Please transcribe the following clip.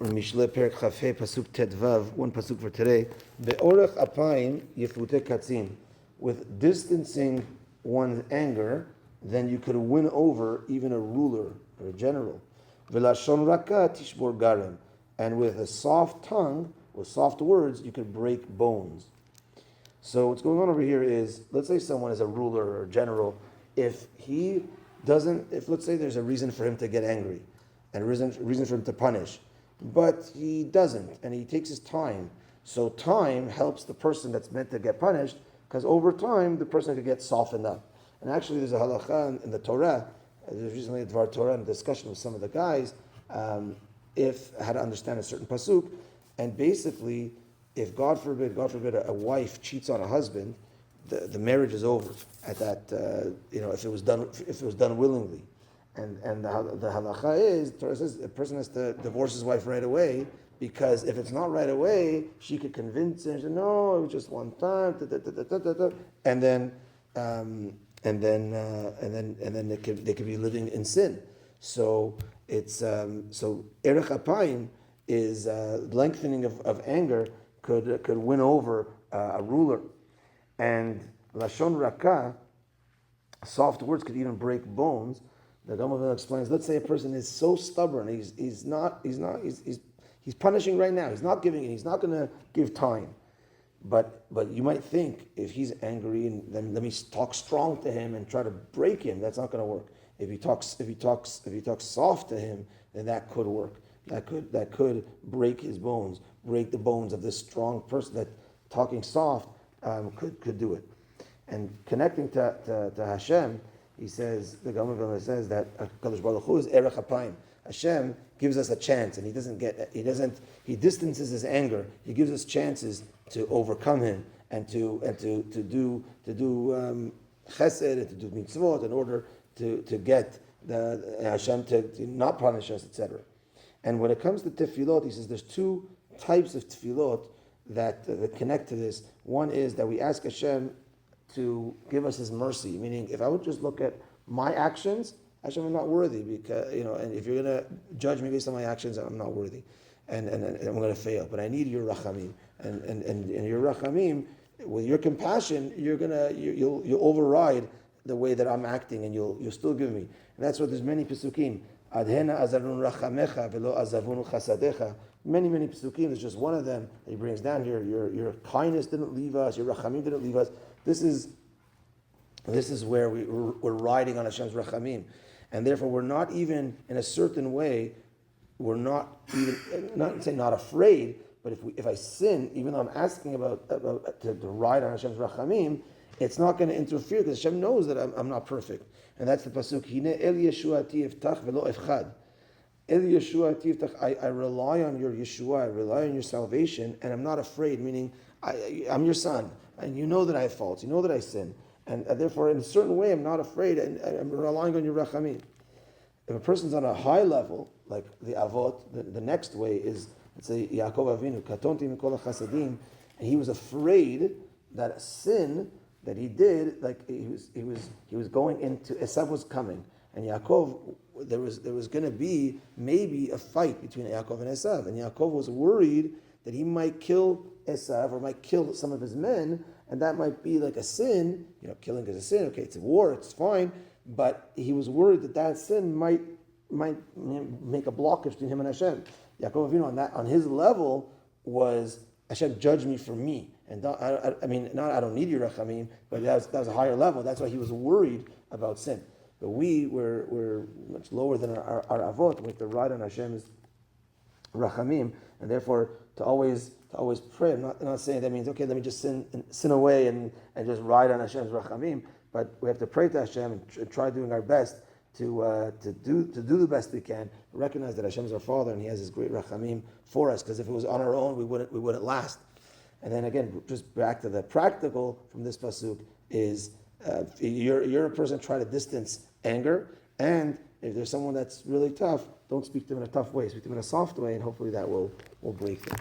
or Mishlei Perek Pasuk Tedvav, one pasuk for today. Be'orech apayim yefute katzin. With distancing one's anger, then you could win over even a ruler or a general. V'lashon raka tishbor garem. And with a soft tongue, with soft words, you could break bones. So what's going on over here is, let's say someone is a ruler or a general. If let's say there's a reason for him to get angry, and a reason for him to punish, but he doesn't, and he takes his time. So time helps the person that's meant to get punished, because over time the person could get softened up. And actually, there's a halacha in the Torah. There's recently a Dvar Torah in a discussion with some of the guys, if how to understand a certain pasuk, and basically, if God forbid, a wife cheats on a husband, the marriage is over at that. If it was done willingly. And the halacha is, the Torah says a person has to divorce his wife right away, because if it's not right away, she could convince him. She said, no, it was just one time, and then they could be living in sin. So it's so erech apayim is lengthening of anger could win over a ruler, and lashon raka, soft words, could even break bones. The Gamavil explains, let's say a person is so stubborn, he's punishing right now, he's not giving it, he's not going to give time. But you might think, if he's angry, and then let me talk strong to him and try to break him, that's not going to work. If he talks soft to him, then that could work. That could break his bones, break the bones of this strong person. That talking soft could do it. And connecting to Hashem, he says, the Gamavil says that Kadosh Baruch Hu is erech apayim. Hashem gives us a chance, and he distances his anger. He gives us chances to overcome him and to do chesed and to do mitzvot in order to get the Hashem to not punish us, etc. And when it comes to tefillot, he says there's two types of tefillot that connect to this. One is that we ask Hashem to give us His mercy, meaning if I would just look at my actions, Hashem, I'm not worthy, because and if you're going to judge me based on my actions, I'm not worthy, and I'm going to fail. But I need your rachamim, and your rachamim, with your compassion, you'll override the way that I'm acting, and you'll still give me. And that's what there's many pesukim. Adhena azarun rachamecha velo azavunu chasadecha. Many pesukim. There's just one of them that he brings down here. Your kindness didn't leave us. Your rachamim didn't leave us. This is where we're riding on Hashem's rachamim, and therefore we're not even in a certain way. We're not afraid. But if I sin, even though I'm asking about to ride on Hashem's rachamim, it's not going to interfere, because Hashem knows that I'm not perfect. And that's the pasuk. Hine el yeshuati iftach velo efchad. El yeshuati iftach. I rely on your Yeshua. I rely on your salvation, and I'm not afraid. Meaning, I'm your son, and you know that I have faults. You know that I sin, and therefore, in a certain way, I'm not afraid, and I'm relying on your rachamim. If a person's on a high level, like the avot, the next way is, let's say Yaakov Avinu, katonti mikol chasadim, and he was afraid that a sin that he did, like he was going into, Esav was coming, and Yaakov, there was going to be maybe a fight between Yaakov and Esav, and Yaakov was worried that he might kill Esav or might kill some of his men, and that might be like a sin. Killing is a sin. Okay, it's a war, it's fine, but he was worried that sin might make a blockage between him and Hashem. Yaakov Avinu on his level was, Hashem, judge me for me. And I don't need your rachamim, but that was a higher level. That's why he was worried about sin. But we're much lower than our avot. We have to ride on Hashem's rachamim, and therefore to always pray. I'm not saying that means, okay, let me just sin away and just ride on Hashem's rachamim. But we have to pray to Hashem and try doing our best to do the best we can. Recognize that Hashem is our Father and He has His great rachamim for us. Because if it was on our own, we wouldn't last. And then again, just back to the practical from this pasuk is you're a person try to distance anger, and if there's someone that's really tough, don't speak to them in a tough way. Speak to them in a soft way, and hopefully that will break them.